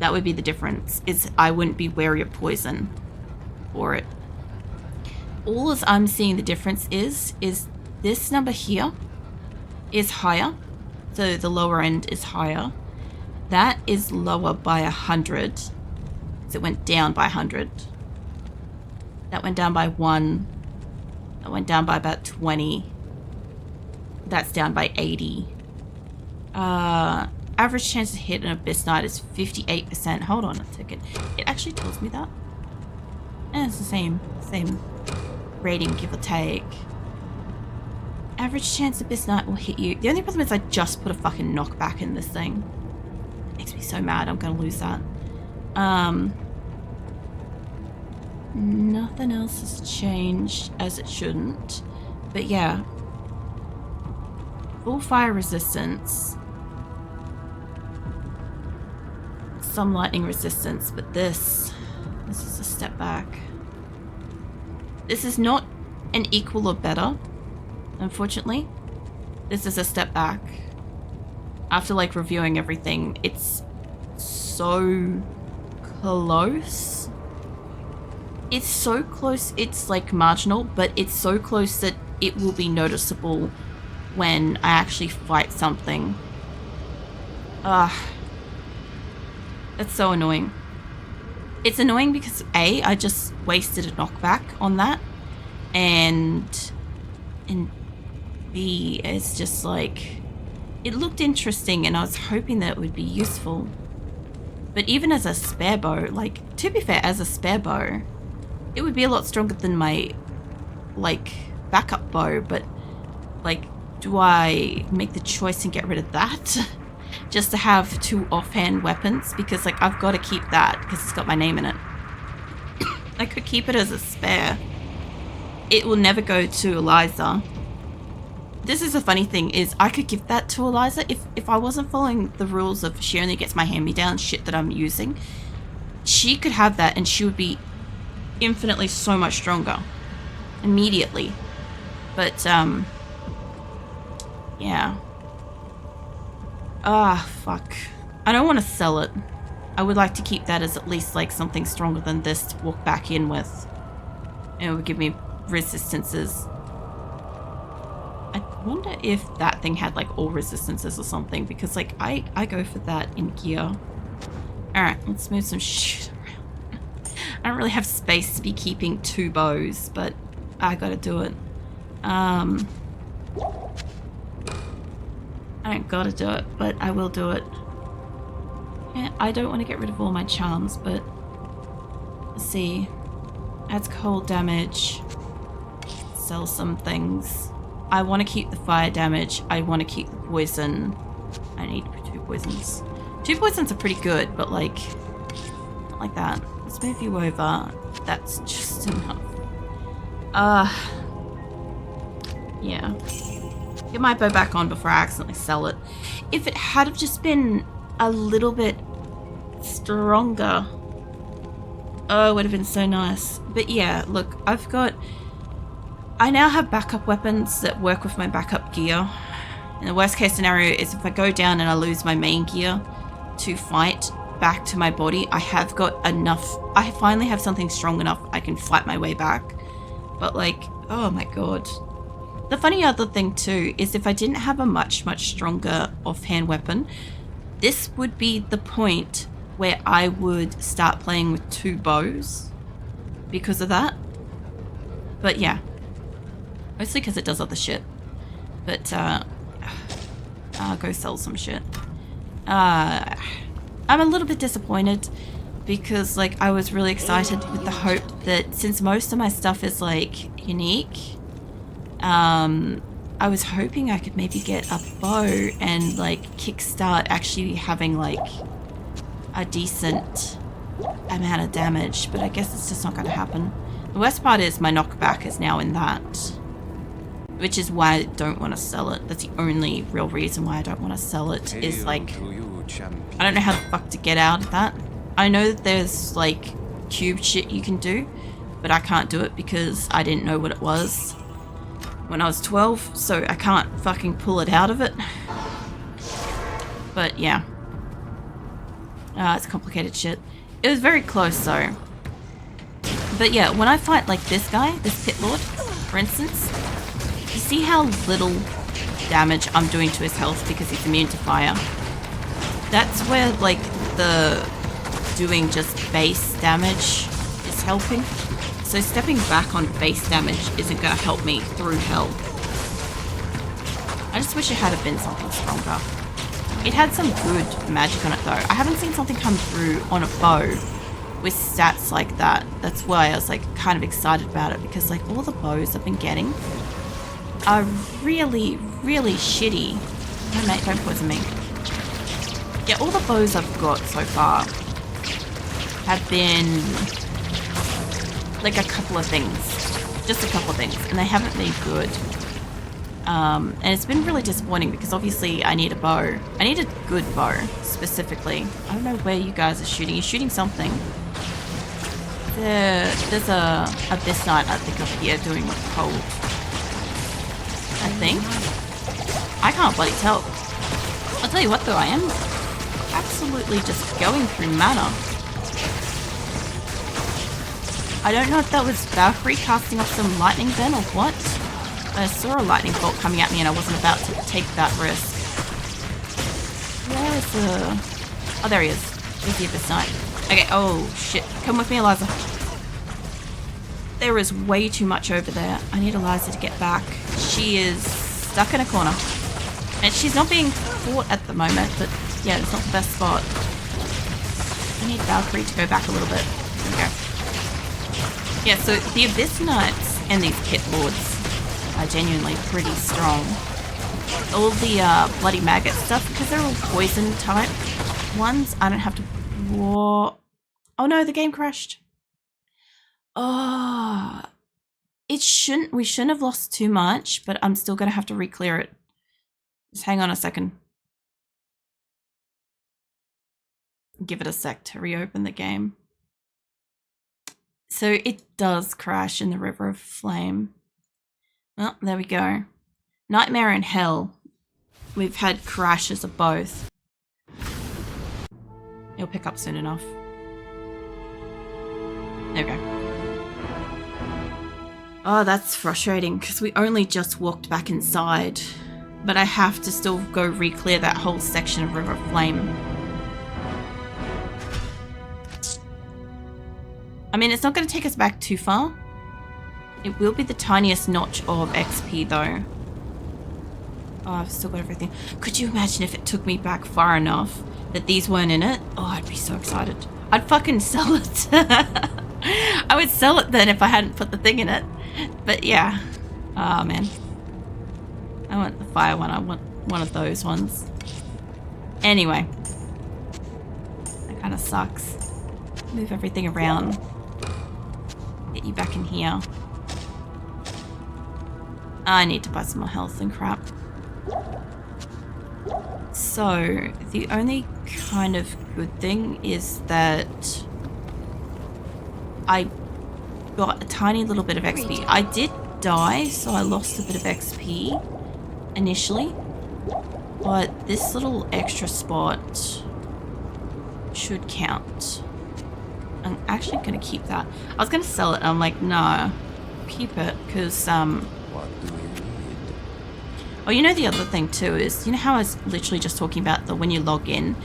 That would be the difference, is I wouldn't be wary of poison for it. All as I'm seeing the difference is this number here is higher. So the lower end is higher. That is lower by 100. So it went down by 100. That went down by 1. That went down by about 20. That's down by 80. Average chance to hit an Abyss Knight is 58%. Hold on a second. It actually tells me that. And it's the same rating, give or take. Average chance Abyss Knight will hit you. The only problem is I just put a fucking knockback in this thing. Makes me so mad. I'm gonna lose that. Nothing else has changed, as it shouldn't. But yeah. Full fire resistance. Some lightning resistance, but this is a step back. This is not an equal or better, unfortunately. This is a step back. After like reviewing everything, it's so close. It's so close, it's like marginal, but it's so close that it will be noticeable when I actually fight something. That's so annoying. It's annoying because A, I just wasted a knockback on that, and B, it's just like, it looked interesting and I was hoping that it would be useful. But even as a spare bow, like, to be fair, as a spare bow, it would be a lot stronger than my, like, backup bow, but, like, do I make the choice and get rid of that? Just to have 2 offhand weapons? Because, like, I've got to keep that because it's got my name in it. I could keep it as a spare. It will never go to Eliza. This is a funny thing, is I could give that to Eliza if I wasn't following the rules of she only gets my hand-me-down shit that I'm using. She could have that and she would be infinitely so much stronger. Immediately. But, yeah. Fuck. I don't want to sell it. I would like to keep that as at least like something stronger than this to walk back in with. And it would give me resistances. I wonder if that thing had like all resistances or something, because like I go for that in gear. Alright, let's move some shit around. I don't really have space to be keeping 2 bows, but I gotta do it. I don't gotta do it, but I will do it. Yeah, I don't want to get rid of all my charms, but let's see. Adds cold damage. Sell some things. I want to keep the fire damage. I want to keep the poison. I need 2 poisons. 2 poisons are pretty good, but like, not like that. Let's move you over. That's just enough. Yeah. Get my bow back on before I accidentally sell it. If it had have just been a little bit stronger, oh, it would have been so nice. But yeah, look, I now have backup weapons that work with my backup gear. And the worst case scenario is if I go down and I lose my main gear to fight back to my body, I have got enough. I finally have something strong enough I can fight my way back. But like, oh my god. The funny other thing too is if I didn't have a much stronger offhand weapon, this would be the point where I would start playing with 2 bows because of that. But yeah, mostly because it does other shit. But I'll go sell some shit. I'm a little bit disappointed because like I was really excited with the hope that since most of my stuff is like unique, I was hoping I could maybe get a bow and like kickstart actually having like a decent amount of damage, but I guess it's just not going to happen. The worst part is my knockback is now in that, which is why I don't want to sell it. That's the only real reason why I don't want to sell it, is like, I don't know how the fuck to get out of that. I know that there's like cube shit you can do, but I can't do it because I didn't know what it was when I was 12, so I can't fucking pull it out of it. But yeah. It's complicated shit. It was very close though. But yeah, when I fight like this guy, this pit lord, for instance, you see how little damage I'm doing to his health because he's immune to fire. That's where like the doing just base damage is helping. So stepping back on base damage isn't going to help me through hell. I just wish it had been something stronger. It had some good magic on it though. I haven't seen something come through on a bow with stats like that. That's why I was like kind of excited about it, because like all the bows I've been getting are really, really shitty. No mate, don't poison me. Yeah, all the bows I've got so far have been like a couple of things. Just a couple of things. And they haven't been good. And it's been really disappointing because obviously I need a bow. I need a good bow, specifically. I don't know where you guys are shooting. You're shooting something. There's a Abyss Knight, I think, up here doing cold. I think. I can't bloody tell. I'll tell you what though, I am absolutely just going through mana. I don't know if that was Valkyrie casting off some lightning then or what. I saw a lightning bolt coming at me and I wasn't about to take that risk. Where is the... Oh, there he is. There's the Abyss Knight. Okay, oh shit. Come with me, Eliza. There is way too much over there. I need Eliza to get back. She is stuck in a corner. And she's not being fought at the moment, but yeah, it's not the best spot. I need Valkyrie to go back a little bit. There we go. Yeah, so the Abyss Knights and these Pit Lords are genuinely pretty strong. All the bloody maggot stuff, because they're all poison type ones, I don't have to... Whoa. Oh no, the game crashed. Oh, it shouldn't... We shouldn't have lost too much, but I'm still going to have to re-clear it. Just hang on a second. Give it a sec to reopen the game. So it does crash in the River of Flame. Oh, there we go. Nightmare and Hell. We've had crashes of both. It'll pick up soon enough. There we go. Oh, that's frustrating because we only just walked back inside. But I have to still go re-clear that whole section of River of Flame. I mean, it's not going to take us back too far. It will be the tiniest notch of XP though. Oh, I've still got everything. Could you imagine if it took me back far enough that these weren't in it? Oh, I'd be so excited. I'd fucking sell it. I would sell it then if I hadn't put the thing in it. But yeah. Oh man. I want the fire one. I want one of those ones. Anyway. That kind of sucks. Move everything around. Get you back in here. I need to buy some more health and crap. So, the only kind of good thing is that I got a tiny little bit of XP. I did die, so I lost a bit of XP initially. But this little extra spot should count. I'm actually going to keep that. I was going to sell it, and I'm like, no, keep it, because, Oh, you know the other thing too is, you know how I was literally just talking about the when you log in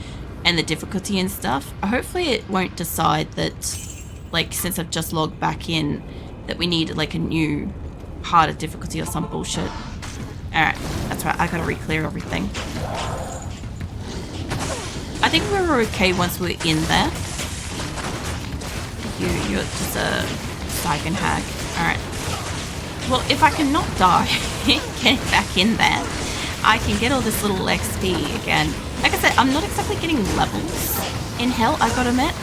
and the difficulty and stuff? Hopefully it won't decide that, like, since I've just logged back in, that we need, like, a new harder difficulty or some bullshit. Alright, that's right, I gotta re-clear everything. I think we were okay once we were in there. You're just a Saigon hag. Alright. Well, if I can not die getting back in there, I can get all this little XP again. Like I said, I'm not exactly getting levels in Hell, I gotta admit.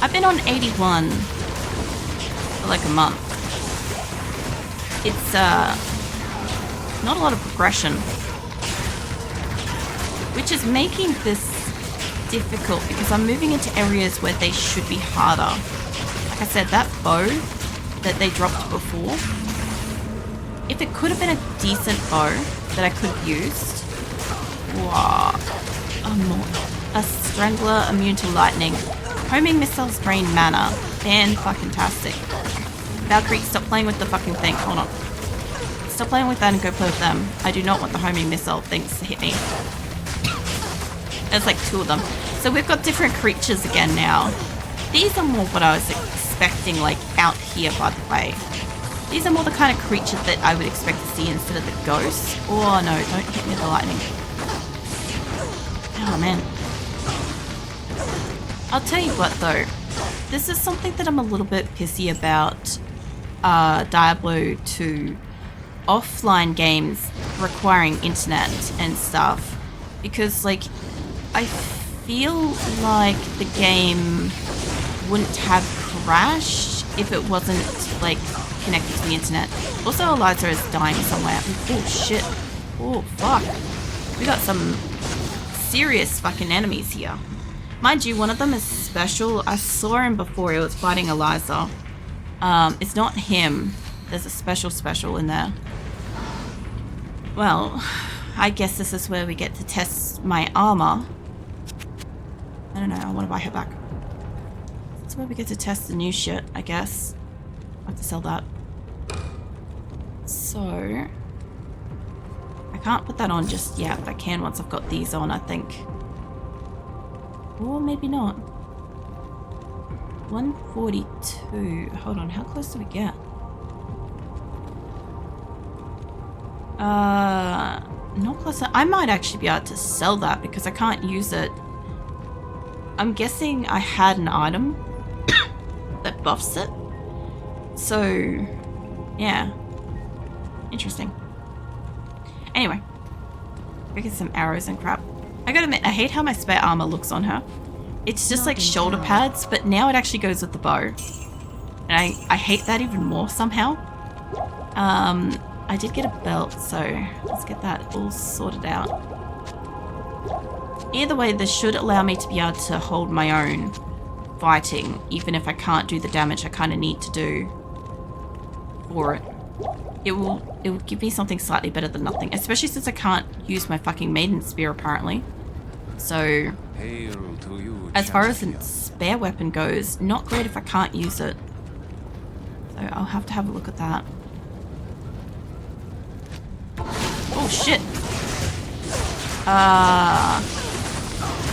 I've been on 81 for like a month. It's not a lot of progression, which is making this difficult because I'm moving into areas where they should be harder. Like I said, that bow that they dropped before, if it could have been a decent bow that I could have used, wow. A strangler immune to lightning. Homing missiles drain mana. Fan-fucking-tastic. Valkyrie, stop playing with the fucking thing. Hold on. Stop playing with that and go play with them. I do not want the homing missile things to hit me. There's like 2 of them. So we've got different creatures again now. These are more what I was expecting, like, out here, by the way. These are more the kind of creature that I would expect to see instead of the ghosts. Oh, no, don't hit me with the lightning. Oh, man. I'll tell you what, though. This is something that I'm a little bit pissy about Diablo 2 offline games requiring internet and stuff. Because, like, I feel like the game wouldn't have crashed if it wasn't, like, connected to the internet. Also, Eliza is dying somewhere. Oh, shit. Oh, fuck. We got some serious fucking enemies here. Mind you, one of them is special. I saw him before. He was fighting Eliza. It's not him. There's a special in there. Well, I guess this is where we get to test my armor. I don't know. I want to buy her back. That's where we get to test the new shit, I guess. I have to sell that. So, I can't put that on just yet, but I can once I've got these on, I think. Or maybe not. 142. Hold on, how close do we get? Not close. I might actually be able to sell that because I can't use it. I'm guessing I had an item that buffs it. So, yeah. Interesting. Anyway. We get some arrows and crap. I gotta admit, I hate how my spare armor looks on her. It's just like shoulder pads, but now it actually goes with the bow. And I hate that even more somehow. I did get a belt, so let's get that all sorted out. Either way, this should allow me to be able to hold my own fighting, even if I can't do the damage I kind of need to do for it. It will give me something slightly better than nothing, especially since I can't use my fucking maiden spear apparently. So, as far as a spare weapon goes, not great if I can't use it. So I'll have to have a look at that. Oh shit!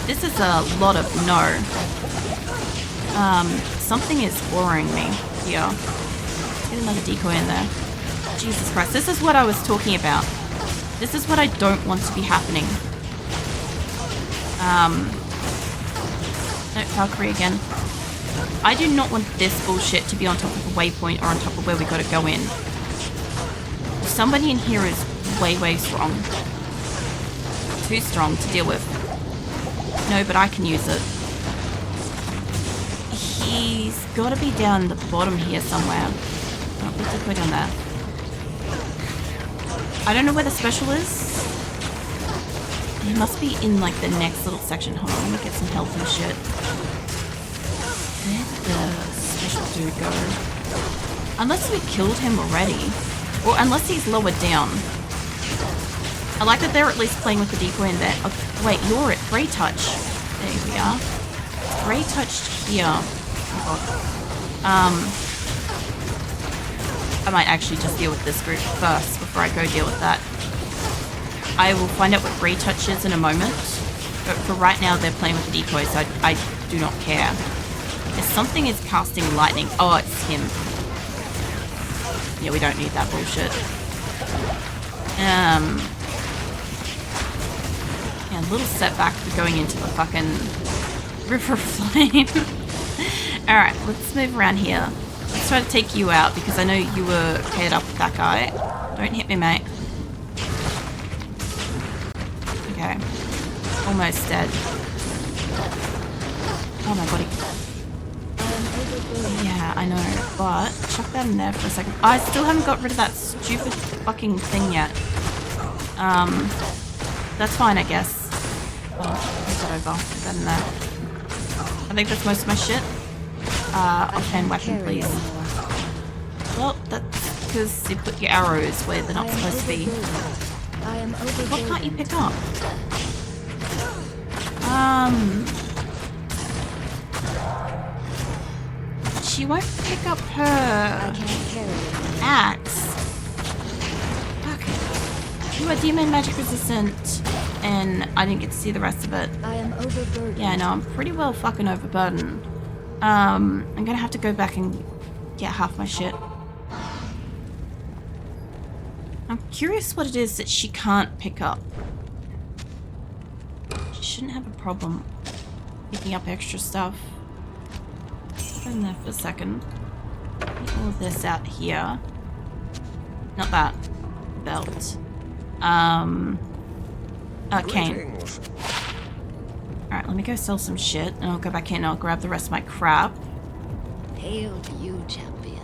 This is a lot of no. Something is boring me here. Let's get another decoy in there. Jesus Christ, this is what I was talking about. This is what I don't want to be happening. No, Valkyrie again. I do not want this bullshit to be on top of a waypoint or on top of where we gotta go in. Somebody in here is way strong. Too strong to deal with. No, but I can use it. He's gotta be down the bottom here somewhere. Oh, put the quick on there. I don't know where the special is. He must be in like the next little section. Hold on, let me get some health and shit. Where did the special dude go? Unless we killed him already. Or unless he's lowered down. I like that they're at least playing with the decoy in there. Oh, wait, you're at Grey Touch. There we are. Grey Touched here. I might actually just deal with this group first before I go deal with that. I will find out what Grey Touch is in a moment. But for right now, they're playing with the decoy, so I do not care. If something is casting lightning... Oh, it's him. Yeah, we don't need that bullshit. Yeah, a little setback for going into the fucking river of flame. Alright, let's move around here. Let's try to take you out because I know you were paired up with that guy. Don't hit me, mate. Okay. Almost dead. Oh, my body. Yeah, I know, but chuck that in there for a second. I still haven't got rid of that stupid fucking thing yet. That's fine, I guess. Oh, move that over. Put that in there. I think that's most of my shit. Offhand weapon, please. Well, that's because you put your arrows where they're not supposed to be. What can't you pick up? She won't pick up her axe. Okay. You are demon magic resistant, and I didn't get to see the rest of it. I am overburdened. Yeah, no, I'm pretty well fucking overburdened. I'm gonna have to go back and get half my shit. I'm curious what it is that she can't pick up. She shouldn't have a problem picking up extra stuff. Go in there for a second. Get all of this out here. Not that. Belt. Cane. Alright, let me go sell some shit, and I'll go back in and I'll grab the rest of my crap. Hail to you, champion.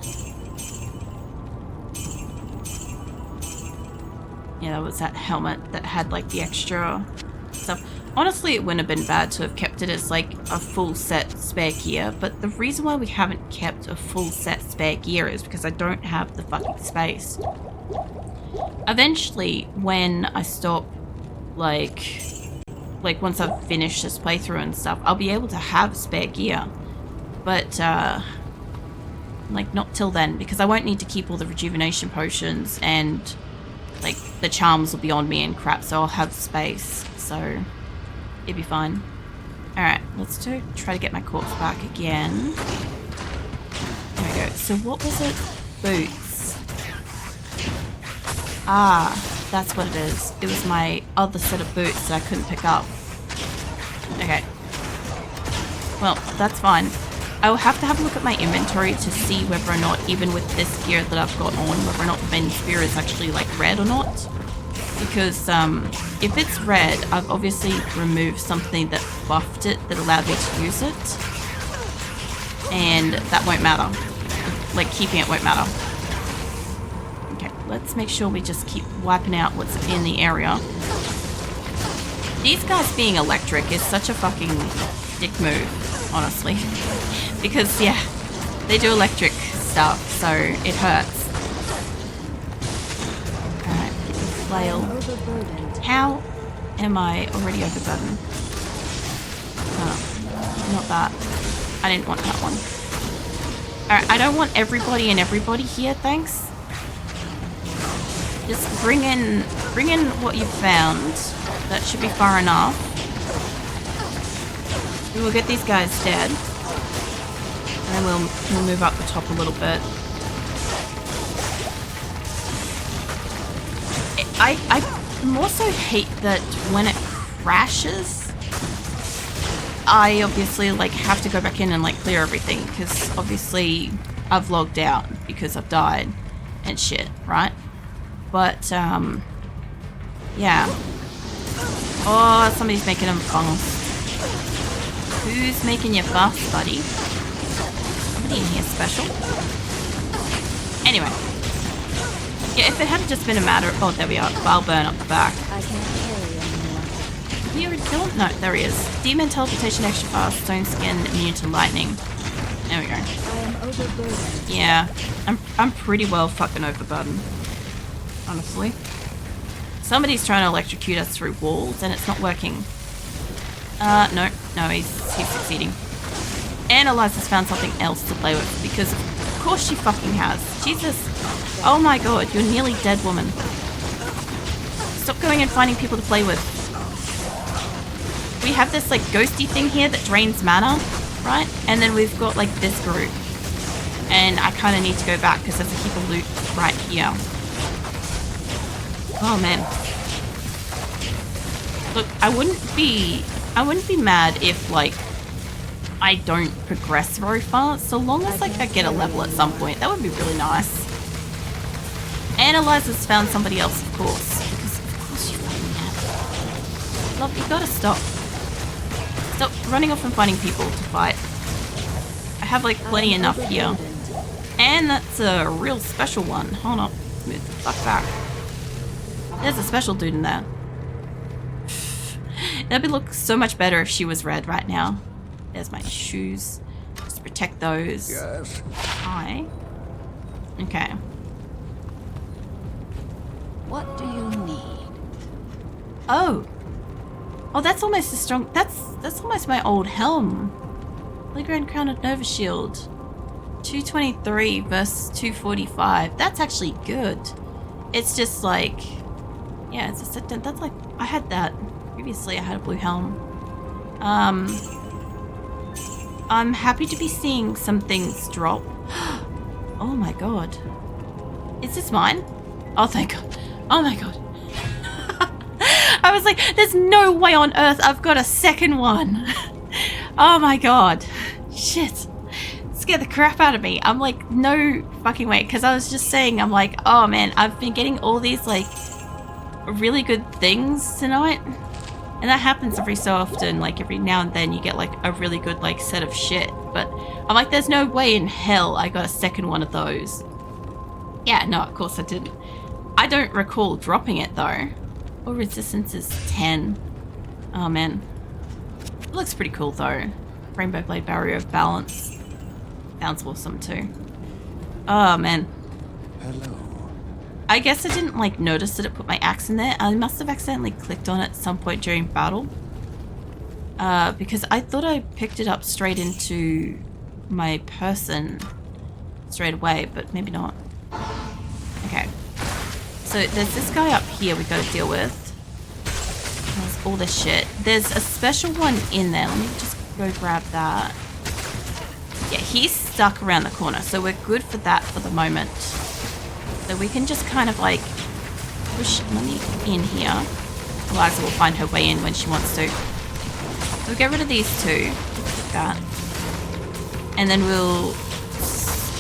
Yeah, that was that helmet that had, like, the extra stuff. Honestly, it wouldn't have been bad to have kept it as, like, a full set spare gear, but the reason why we haven't kept a full set spare gear is because I don't have the fucking space. Eventually, when I stop, like once I've finished this playthrough and stuff, I'll be able to have spare gear. But, like, not till then, because I won't need to keep all the rejuvenation potions, and, like, the charms will be on me and crap, so I'll have space, so it'd be fine. Alright, let's try to get my corpse back again. There we go. So what was it? Boots. Ah, that's what it is. It was my other set of boots that I couldn't pick up. Okay. Well, that's fine. I will have to have a look at my inventory to see whether or not, even with this gear that I've got on, whether or not the bend spear is actually, like, red or not. Because, if it's red, I've obviously removed something that buffed it, that allowed me to use it. And that won't matter. Like, keeping it won't matter. Okay, let's make sure we just keep wiping out what's in the area. These guys being electric is such a fucking dick move, honestly. Because, yeah, they do electric stuff, so it hurts. Alright, flail. How am I already overburdened? Oh, not that. I didn't want that one. Alright, I don't want everybody and everybody here, thanks. Just bring in what you've found. That should be far enough. We will get these guys dead. And then we'll move up the top a little bit. I more so hate that when it crashes, I obviously, like, have to go back in and, like, clear everything, because obviously I've logged out because I've died and shit, right? But, yeah. Oh, somebody's making them fuss. Who's making you fuss, buddy? Somebody in here special? Anyway. Yeah, if it had just been a matter of... Oh, there we are. I'll burn up the back. I can't carry anymore. He already killed? No, there he is. Demon teleportation extra fast. Stone skin immune to lightning. There we go. I am overburdened. Yeah. I'm pretty well fucking overburdened. Honestly. Somebody's trying to electrocute us through walls and it's not working. No, he's succeeding. And Eliza's found something else to play with because of course she fucking has. Jesus. Oh my god, you're nearly dead, woman. Stop going and finding people to play with. We have this, like, ghosty thing here that drains mana, right? And then we've got, like, this group. And I kind of need to go back because there's a heap of loot right here. Oh man. Look, I wouldn't be mad if, like, I don't progress very far, so long as, like, I get a level at some point. That would be really nice. And Eliza's found somebody else, of course. Because of course you fucking have. Love, you gotta stop. Stop running off and finding people to fight. I have, like, plenty enough here. And that's a real special one. Hold on. Move the fuck back. There's a special dude in there. That'd look so much better if she was red right now. There's my shoes. Just protect those. Yes. Hi. Okay. What do you need? Oh. Oh, that's almost as strong. That's almost my old helm. Playground Crown of Nova Shield. 223 versus 245. That's actually good. It's just like, yeah, it's a that's like, I had that previously. I had a blue helm. I'm happy to be seeing some things drop. Oh my god. Is this mine? Oh, thank god. Oh my god. I was like, there's no way on earth I've got a second one. Oh my god. Shit. Scared the crap out of me. I'm like, no fucking way. Because I was just saying, I'm like, oh man, I've been getting all these like really good things tonight. And that happens every so often. Like every now and then you get like a really good like set of shit. But I'm like, there's no way in hell I got a second one of those. Yeah, no, of course I didn't. I don't recall dropping it though. Or resistance is 10. Oh man. It looks pretty cool though. Rainbow Blade Barrier of Balance. Sounds awesome too. Oh man. Hello. I guess I didn't like notice that it put my axe in there. I must have accidentally clicked on it at some point during battle. Because I thought I picked it up straight into my person straight away, but maybe not. Okay. So there's this guy up here we gotta deal with. There's all this shit. There's a special one in there. Let me just go grab that. Yeah, he's stuck around the corner, so we're good for that for the moment. So we can just kind of like push Mummy in here. Eliza will find her way in when she wants to. So we'll get rid of these two. Like that. And then we'll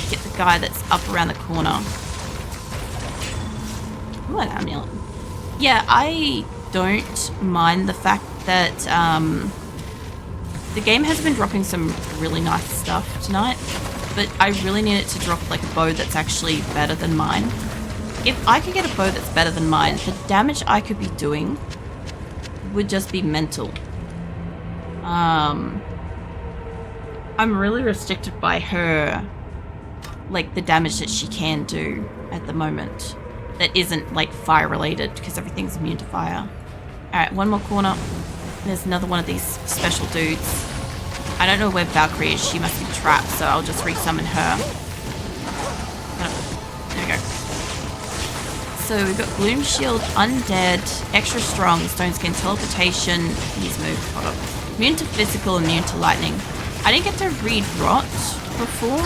get the guy that's up around the corner. Ooh, an amulet. Yeah, I don't mind the fact that the game has been dropping some really nice stuff tonight, but I really need it to drop like a bow that's actually better than mine. If I could get a bow that's better than mine, the damage I could be doing would just be mental. I'm really restricted by her, like the damage that she can do at the moment. That isn't like fire related because everything's immune to fire. Alright, one more corner. There's another one of these special dudes. I don't know where Valkyrie is. She must be trapped, so I'll just resummon her. Oh, there we go. So we've got Gloom Shield, Undead, Extra Strong, Stone Skin, Teleportation, Ease Move, hold up. Immune to Physical, Immune to Lightning. I didn't get to read Rot before,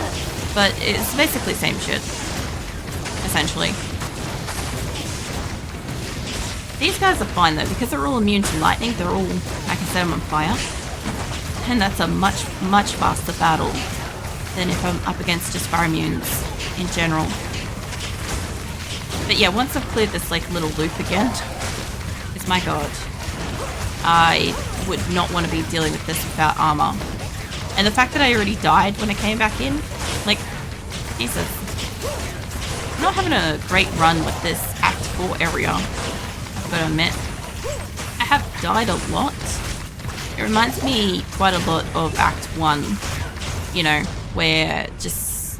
but it's basically the same shit. Essentially. These guys are fine though, because they're all immune to lightning, they're all, I can set them on fire. And that's a much, much faster battle than if I'm up against just fire immunes in general. But yeah, once I've cleared this like little loop again, it's my god. I would not want to be dealing with this without armor. And the fact that I already died when I came back in, like, Jesus. I'm not having a great run with this Act 4 area. But I admit, I have died a lot. It reminds me quite a lot of Act 1, you know, where just,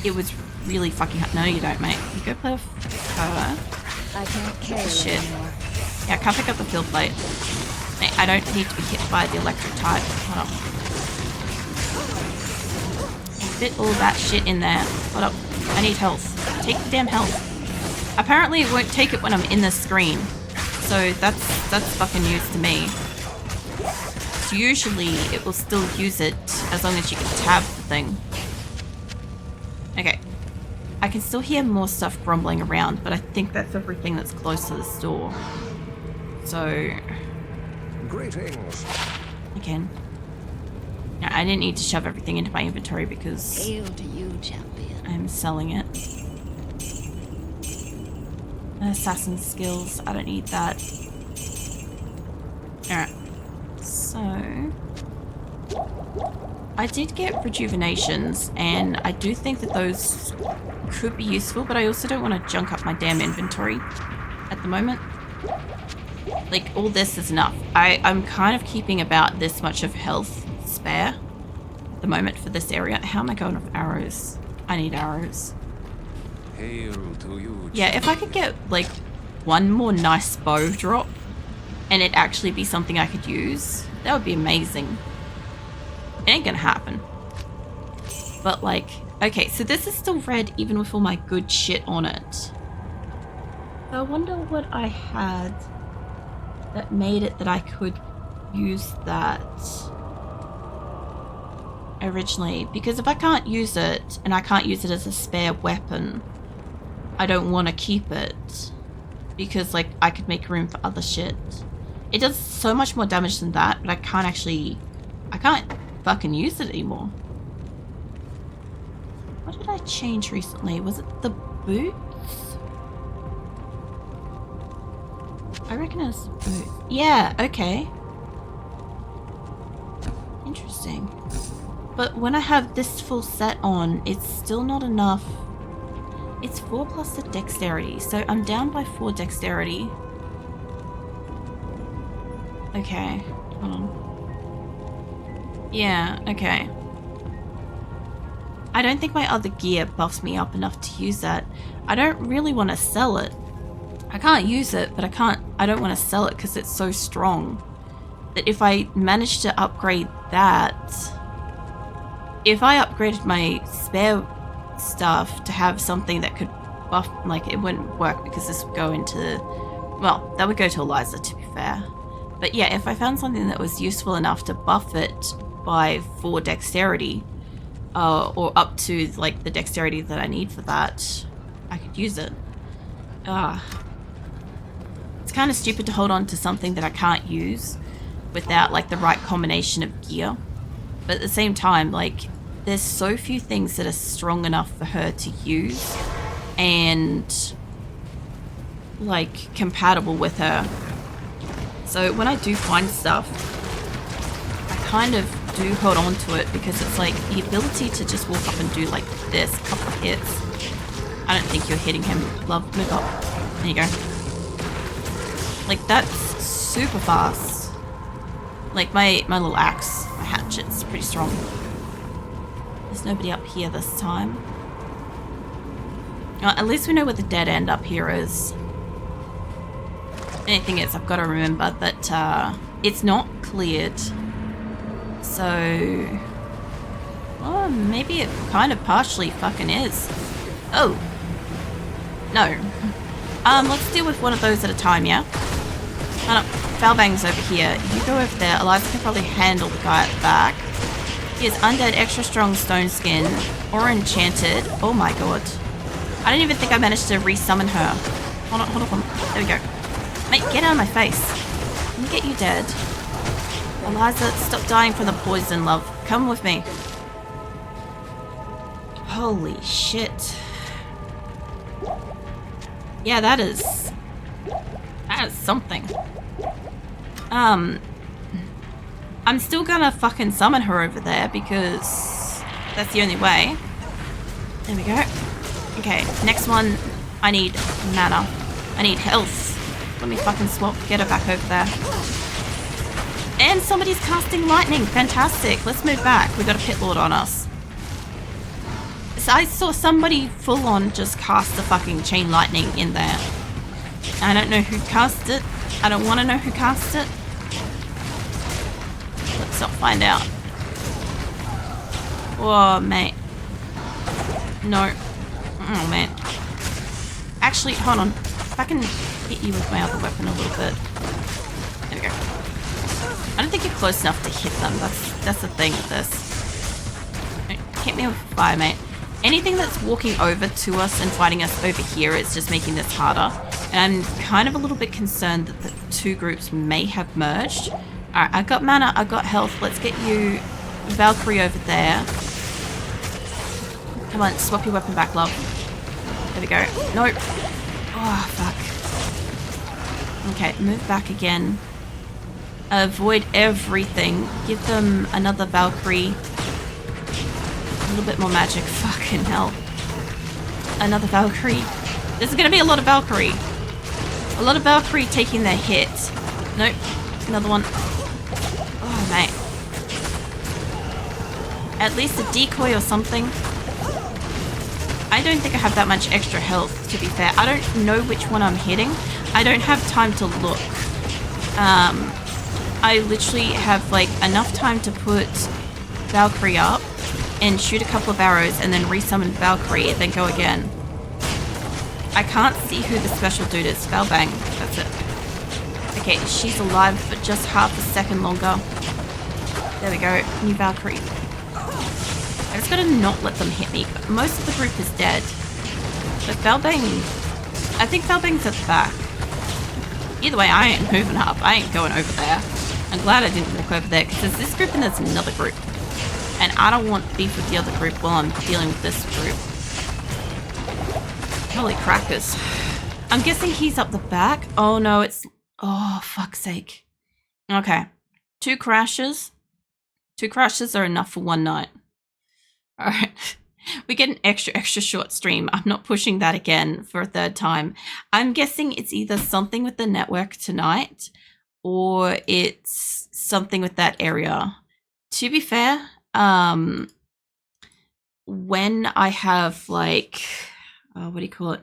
it was really fucking hard. No, you don't, mate. You go play with her. I can't carry Shit. anymore. Yeah, I can't pick up the field plate. Mate, I don't need to be hit by the electric type. Hold up. Fit all that shit in there. Hold up. I need health. Take the damn health. Apparently it won't take it when I'm in the screen. So that's fucking news to me. So usually it will still use it as long as you can tab the thing. Okay. I can still hear more stuff grumbling around, but I think that's everything that's close to this door. So... Greetings. Again. No, I didn't need to shove everything into my inventory because Hail to you, champion. I'm selling it. Assassin skills, I don't need that. Alright. So... I did get rejuvenations, and I do think that those could be useful, but I also don't want to junk up my damn inventory at the moment. Like, all this is enough. I'm kind of keeping about this much of health spare at the moment for this area. How am I going with arrows? I need arrows. Hail to you. Yeah, if I could get, like, one more nice bow drop, and it actually be something I could use, that would be amazing. It ain't gonna happen. But like, okay, so this is still red even with all my good shit on it. So I wonder what I had that made it that I could use that originally. Because if I can't use it, and I can't use it as a spare weapon, I don't want to keep it. Because like, I could make room for other shit. It does so much more damage than that, but I can't fucking use it anymore. What did I change recently? Was it the boots? I reckon it's the boots. Yeah, okay. Interesting. But when I have this full set on, it's still not enough. It's 4 plus the dexterity, so I'm down by 4 dexterity. Okay, hold on. Yeah, okay. I don't think my other gear buffs me up enough to use that. I don't really want to sell it. I can't use it, but I don't want to sell it because it's so strong. That if I manage to upgrade that, if I upgraded my spare stuff to have something that could buff, like it wouldn't work because this would go into, well, that would go to Eliza to be fair. But yeah, if I found something that was useful enough to buff it by 4 dexterity, or up to like the dexterity that I need for that, I could use it. It's kind of stupid to hold on to something that I can't use without like the right combination of gear. But at the same time, like, there's so few things that are strong enough for her to use and like compatible with her. So when I do find stuff, I kind of do hold on to it because it's like the ability to just walk up and do like this, a couple of hits. I don't think you're hitting him. Love, move up. There you go. Like, that's super fast. Like my little axe, my hatchet's pretty strong. There's nobody up here this time. At least we know where the dead end up here is. Anything is, I've got to remember that it's not cleared. So, well, maybe it kind of partially fucking is. Oh. No. Let's deal with one of those at a time, yeah? Oh no, Foulbang's over here. You go over there. Eliza can probably handle the guy at the back. He is undead, extra strong stone skin, or enchanted. Oh my god. I don't even think I managed to resummon her. Hold on. There we go. Mate, get out of my face. Let me get you dead. Eliza, stop dying from the poison, love. Come with me. Holy shit. Yeah, that is something. I'm still gonna fucking summon her over there because that's the only way. There we go. Okay, next one. I need mana. I need health. Let me fucking swap. Get her back over there. And somebody's casting lightning. Fantastic. Let's move back. We got a pit lord on us. So I saw somebody full on just cast the fucking chain lightning in there. I don't know who cast it. I don't want to know who cast it. Let's not find out. Oh, mate. No. Oh, man. Actually, hold on. If I can hit you with my other weapon a little bit. There we go. I don't think you're close enough to hit them. That's the thing with this. Don't hit me with fire, mate. Anything that's walking over to us and fighting us over here is just making this harder. And I'm kind of a little bit concerned that the two groups may have merged. Alright, I got mana, I got health. Let's get you Valkyrie over there. Come on, swap your weapon back, love. There we go. Nope. Oh, fuck. Okay, move back again. Avoid everything. Give them another Valkyrie. A little bit more magic. Fucking hell. Another Valkyrie. There's gonna be a lot of Valkyrie. A lot of Valkyrie taking their hit. Nope. Another one. Oh, mate. At least a decoy or something. I don't think I have that much extra health, to be fair. I don't know which one I'm hitting. I don't have time to look. I literally have like enough time to put Valkyrie up and shoot a couple of arrows and then resummon Valkyrie and then go again. I can't see who the special dude is. Valbang. That's it. Okay, she's alive for just half a second longer. There we go. New Valkyrie. I just gotta not let them hit me. Most of the group is dead. But Valbang... I think Valbang's at the back. Either way, I ain't moving up. I ain't going over there. I'm glad I didn't walk over there because there's this group and there's another group. And I don't want beef with the other group while I'm dealing with this group. Holy crackers. I'm guessing he's up the back. Oh no, it's... Oh, fuck's sake. Okay. 2 crashes. 2 crashes are enough for one night. Alright. We get an extra short stream. I'm not pushing that again for a 3rd time. I'm guessing it's either something with the network tonight or it's something with that area. To be fair, when I have like, what do you call it?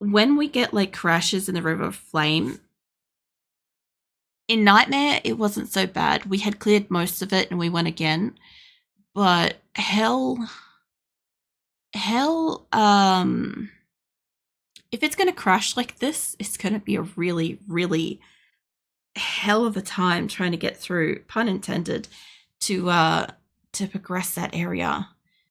When we get like crashes in the River of Flame, in Nightmare, it wasn't so bad. We had cleared most of it and we went again. But Hell, if it's going to crash like this, it's going to be a really, really hell of a time trying to get through, pun intended, to progress that area.